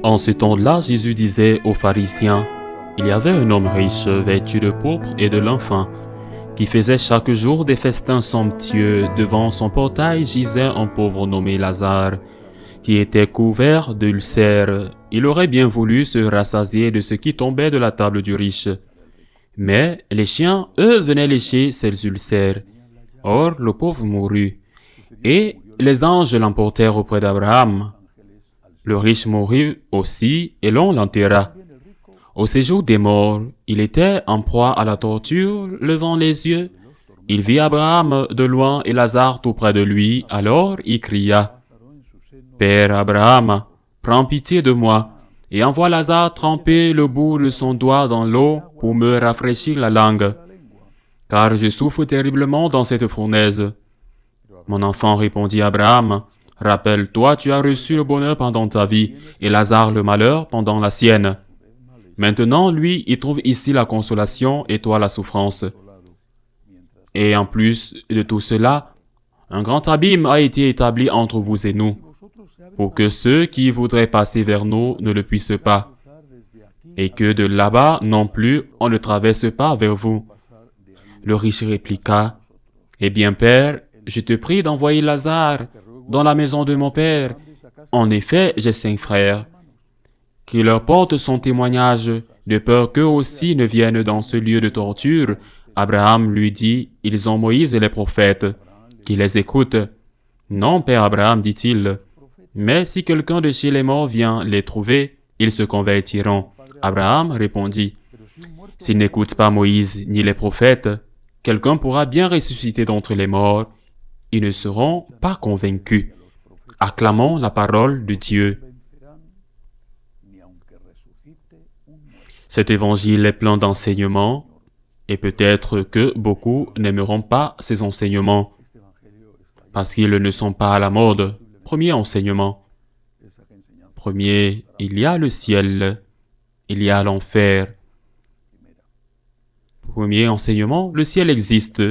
En ce temps-là, Jésus disait aux pharisiens, il y avait un homme riche, vêtu de pourpre et de lin fin, qui faisait chaque jour des festins somptueux. Devant son portail gisait un pauvre nommé Lazare, qui était couvert d'ulcères. Il aurait bien voulu se rassasier de ce qui tombait de la table du riche. Mais les chiens, eux, venaient lécher ces ulcères. Or, le pauvre mourut, et les anges l'emportèrent auprès d'Abraham. Le riche mourut aussi, et l'on l'enterra. Au séjour des morts, il était en proie à la torture, levant les yeux. Il vit Abraham de loin et Lazare tout près de lui. Alors il cria, « Père Abraham, prends pitié de moi, et envoie Lazare tremper le bout de son doigt dans l'eau pour me rafraîchir la langue, car je souffre terriblement dans cette fournaise. » Mon enfant, répondit Abraham, « Rappelle-toi, tu as reçu le bonheur pendant ta vie, et Lazare le malheur pendant la sienne. Maintenant, lui, il trouve ici la consolation et toi la souffrance. Et en plus de tout cela, un grand abîme a été établi entre vous et nous, pour que ceux qui voudraient passer vers nous ne le puissent pas, et que de là-bas non plus on ne traverse pas vers vous. » Le riche répliqua, « Eh bien, Père, je te prie d'envoyer Lazare dans la maison de mon père. En effet, j'ai 5 frères. Qu'il leur porte son témoignage, de peur qu'eux aussi ne viennent dans ce lieu de torture. » Abraham lui dit, « Ils ont Moïse et les prophètes, qui les écoutent. » « Non, Père Abraham, dit-il, mais si quelqu'un de chez les morts vient les trouver, ils se convertiront. » Abraham répondit, « S'ils n'écoutent pas Moïse ni les prophètes, quelqu'un pourra bien ressusciter d'entre les morts. Ils ne seront pas convaincus. » Acclamons la parole de Dieu. Cet évangile est plein d'enseignements, et peut-être que beaucoup n'aimeront pas ces enseignements, parce qu'ils ne sont pas à la mode. Premier enseignement. Premier, il y a le ciel, il y a l'enfer. Premier enseignement, le ciel existe,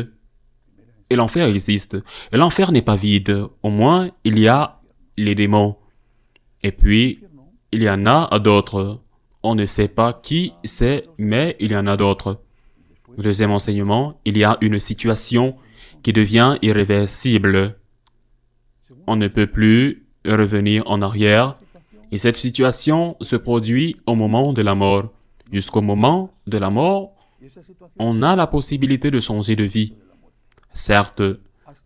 et l'enfer existe. Et l'enfer n'est pas vide, au moins il y a les démons. Et puis, il y en a d'autres. On ne sait pas qui c'est, mais il y en a d'autres. Deuxième enseignement, il y a une situation qui devient irréversible. On ne peut plus revenir en arrière, et cette situation se produit au moment de la mort. Jusqu'au moment de la mort, on a la possibilité de changer de vie. Certes,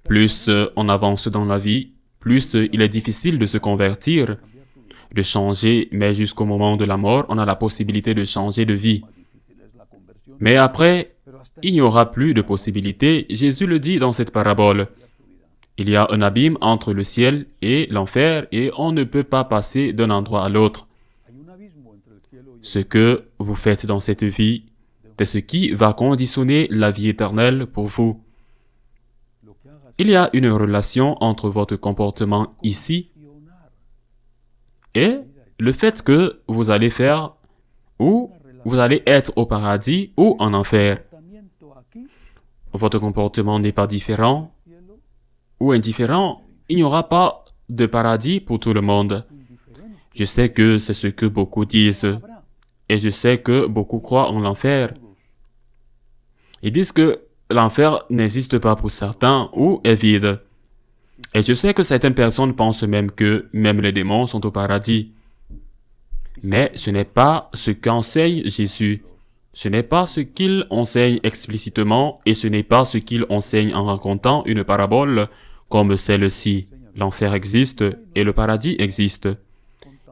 plus on avance dans la vie, plus il est difficile de se convertir, de changer, mais jusqu'au moment de la mort, on a la possibilité de changer de vie. Mais après, il n'y aura plus de possibilité. Jésus le dit dans cette parabole. Il y a un abîme entre le ciel et l'enfer et on ne peut pas passer d'un endroit à l'autre. Ce que vous faites dans cette vie, c'est ce qui va conditionner la vie éternelle pour vous. Il y a une relation entre votre comportement ici et le fait que vous allez faire ou vous allez être au paradis ou en enfer. Votre comportement n'est pas différent ou indifférent. Il n'y aura pas de paradis pour tout le monde. Je sais que c'est ce que beaucoup disent et je sais que beaucoup croient en l'enfer. Ils disent que l'enfer n'existe pas pour certains ou est vide. Et je sais que certaines personnes pensent même que même les démons sont au paradis. Mais ce n'est pas ce qu'enseigne Jésus. Ce n'est pas ce qu'il enseigne explicitement et ce n'est pas ce qu'il enseigne en racontant une parabole comme celle-ci. L'enfer existe et le paradis existe.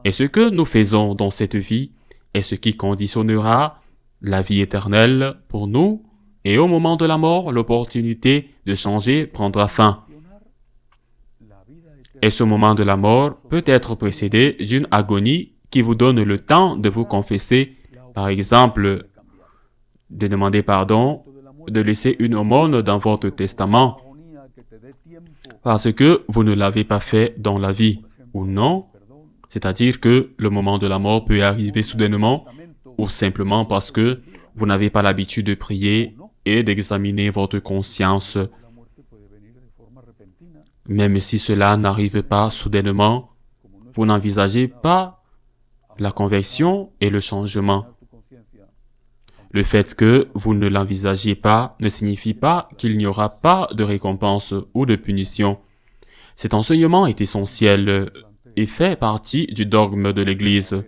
Et ce que nous faisons dans cette vie est ce qui conditionnera la vie éternelle pour nous. Et au moment de la mort, l'opportunité de changer prendra fin. Et ce moment de la mort peut être précédé d'une agonie qui vous donne le temps de vous confesser, par exemple, de demander pardon, de laisser une aumône dans votre testament, parce que vous ne l'avez pas fait dans la vie, ou non, c'est-à-dire que le moment de la mort peut arriver soudainement, ou simplement parce que vous n'avez pas l'habitude de prier et d'examiner votre conscience. Même si cela n'arrive pas soudainement, vous n'envisagez pas La conversion est le changement. Le fait que vous ne l'envisagez pas ne signifie pas qu'il n'y aura pas de récompense ou de punition. Cet enseignement est essentiel et fait partie du dogme de l'Église.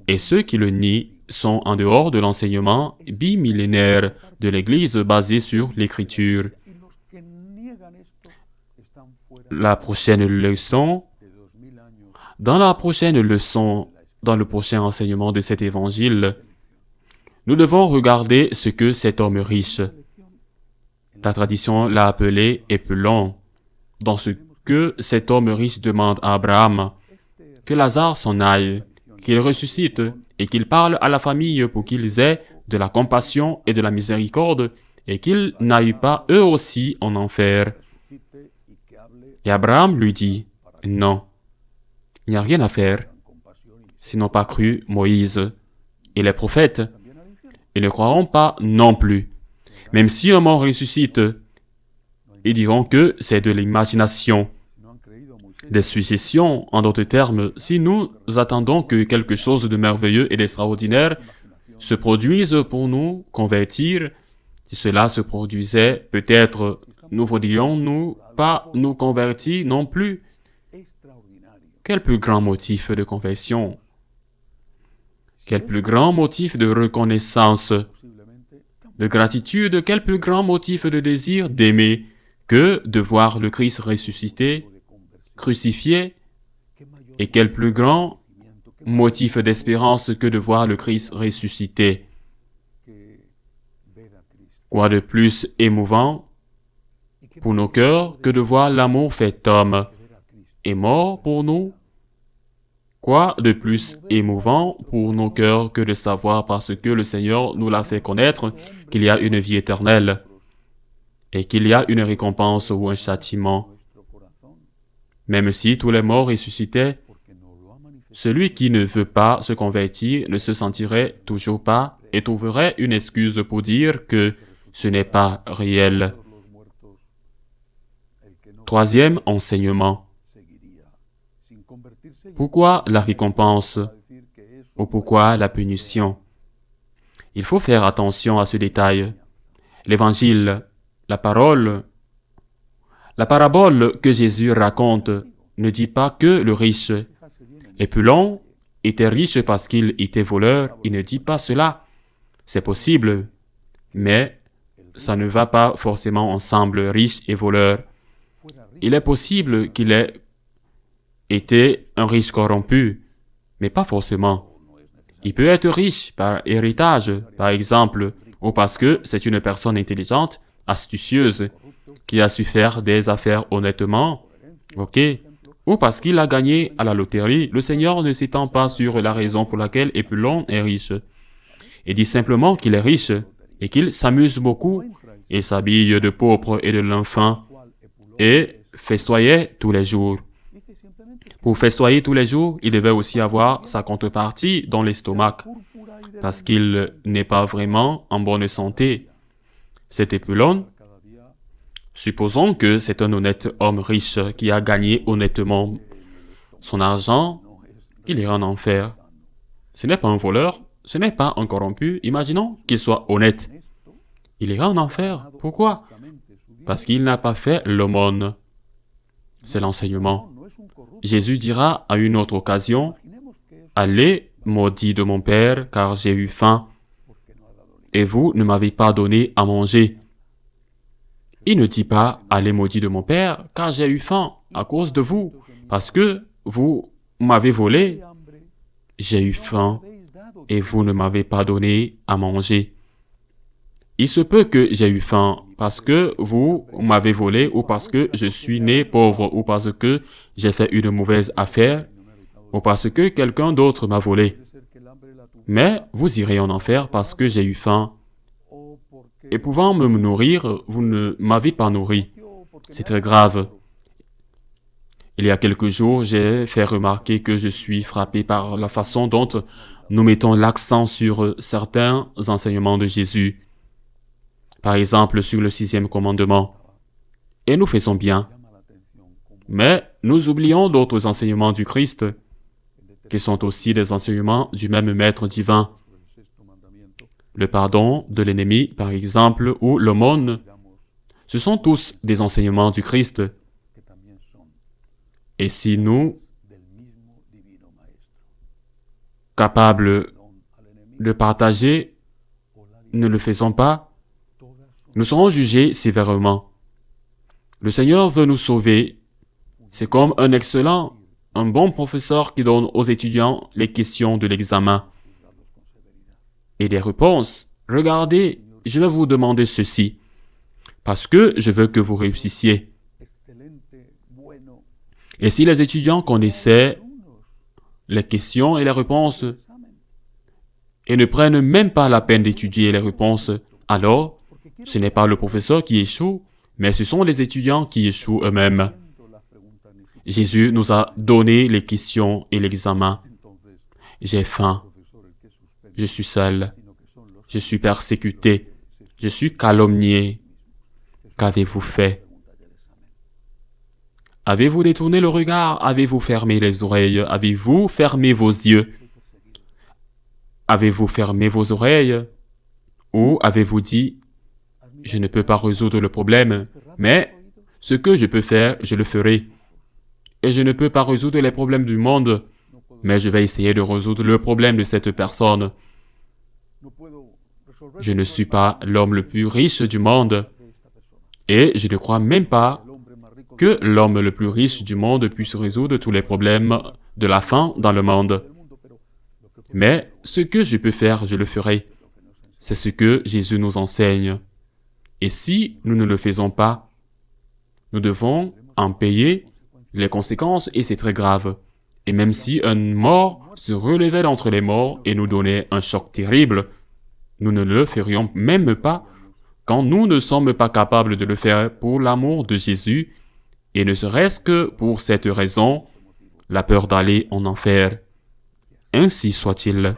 Et ceux qui le nient sont en dehors de l'enseignement bimillénaire de l'Église basé sur l'Écriture. La prochaine leçon, dans le prochain enseignement de cet évangile, nous devons regarder ce que cet homme riche, la tradition l'a appelé Épulon, dans ce que cet homme riche demande à Abraham, que Lazare s'en aille, qu'il ressuscite et qu'il parle à la famille pour qu'ils aient de la compassion et de la miséricorde et qu'ils n'aillent pas eux aussi en enfer. Et Abraham lui dit, non, il n'y a rien à faire, s'ils n'ont pas cru Moïse et les prophètes. Ils ne croiront pas non plus. Même si un mort ressuscite, ils diront que c'est de l'imagination, des suggestions. En d'autres termes, si nous attendons que quelque chose de merveilleux et d'extraordinaire se produise pour nous convertir, si cela se produisait, peut-être nous voudrions-nous pas nous convertir non plus. Quel plus grand motif de conversion? Quel plus grand motif de reconnaissance, de gratitude, quel plus grand motif de désir d'aimer que de voir le Christ ressuscité, crucifié, et quel plus grand motif d'espérance que de voir le Christ ressuscité. Quoi de plus émouvant pour nos cœurs que de voir l'amour fait homme et mort pour nous? Quoi de plus émouvant pour nos cœurs que de savoir, parce que le Seigneur nous l'a fait connaître, qu'il y a une vie éternelle et qu'il y a une récompense ou un châtiment. Même si tous les morts ressuscitaient, celui qui ne veut pas se convertir ne se sentirait toujours pas et trouverait une excuse pour dire que ce n'est pas réel. Troisième enseignement. Pourquoi la récompense ou pourquoi la punition? Il faut faire attention à ce détail. L'évangile, la parabole que Jésus raconte ne dit pas que le riche Épulon était riche parce qu'il était voleur. Il ne dit pas cela. C'est possible, mais ça ne va pas forcément ensemble, riche et voleur. Il est possible qu'il ait été un riche corrompu, mais pas forcément. Il peut être riche par héritage, par exemple, ou parce que c'est une personne intelligente, astucieuse, qui a su faire des affaires honnêtement, ok, ou parce qu'il a gagné à la loterie. Le Seigneur ne s'étend pas sur la raison pour laquelle Épulon est riche. Il dit simplement qu'il est riche et qu'il s'amuse beaucoup. Il s'habille de pourpre et de lin fin et festoyait tous les jours. Pour festoyer tous les jours, il devait aussi avoir sa contrepartie dans l'estomac, parce qu'il n'est pas vraiment en bonne santé. Cet Épulon, supposons que c'est un honnête homme riche qui a gagné honnêtement son argent, il ira en enfer. Ce n'est pas un voleur, ce n'est pas un corrompu, imaginons qu'il soit honnête. Il ira en enfer. Pourquoi? Parce qu'il n'a pas fait l'aumône. C'est l'enseignement. Jésus dira à une autre occasion, « Allez, maudit de mon Père, car j'ai eu faim, et vous ne m'avez pas donné à manger. » Il ne dit pas, « Allez, maudit de mon Père, car j'ai eu faim à cause de vous, parce que vous m'avez volé. J'ai eu faim, et vous ne m'avez pas donné à manger. » Il se peut que j'ai eu faim parce que vous m'avez volé ou parce que je suis né pauvre ou parce que j'ai fait une mauvaise affaire ou parce que quelqu'un d'autre m'a volé. Mais vous irez en enfer parce que j'ai eu faim. Et pouvant me nourrir, vous ne m'avez pas nourri. C'est très grave. Il y a quelques jours, j'ai fait remarquer que je suis frappé par la façon dont nous mettons l'accent sur certains enseignements de Jésus. Par exemple, sur le 6e commandement. Et nous faisons bien. Mais nous oublions d'autres enseignements du Christ. qui sont aussi des enseignements du même Maître divin. Le pardon de l'ennemi, par exemple, ou l'aumône, ce sont tous des enseignements du Christ. Et si nous, capables de partager, ne le faisons pas, nous serons jugés sévèrement. Le Seigneur veut nous sauver. C'est comme un bon professeur qui donne aux étudiants les questions de l'examen et les réponses. Regardez, je vais vous demander ceci, parce que je veux que vous réussissiez. Et si les étudiants connaissaient les questions et les réponses et ne prennent même pas la peine d'étudier les réponses, alors ce n'est pas le professeur qui échoue, mais ce sont les étudiants qui échouent eux-mêmes. Jésus nous a donné les questions et l'examen. J'ai faim. Je suis seul. Je suis persécuté. Je suis calomnié. Qu'avez-vous fait? Avez-vous détourné le regard? Avez-vous fermé les oreilles? Avez-vous fermé vos yeux? Avez-vous fermé vos oreilles? Ou avez-vous dit, je ne peux pas résoudre le problème, mais ce que je peux faire, je le ferai. Et je ne peux pas résoudre les problèmes du monde, mais je vais essayer de résoudre le problème de cette personne. Je ne suis pas l'homme le plus riche du monde, et je ne crois même pas que l'homme le plus riche du monde puisse résoudre tous les problèmes de la faim dans le monde. Mais ce que je peux faire, je le ferai. C'est ce que Jésus nous enseigne. Et si nous ne le faisons pas, nous devons en payer les conséquences et c'est très grave. Et même si un mort se relevait d'entre les morts et nous donnait un choc terrible, nous ne le ferions même pas quand nous ne sommes pas capables de le faire pour l'amour de Jésus et ne serait-ce que pour cette raison, la peur d'aller en enfer. Ainsi soit-il.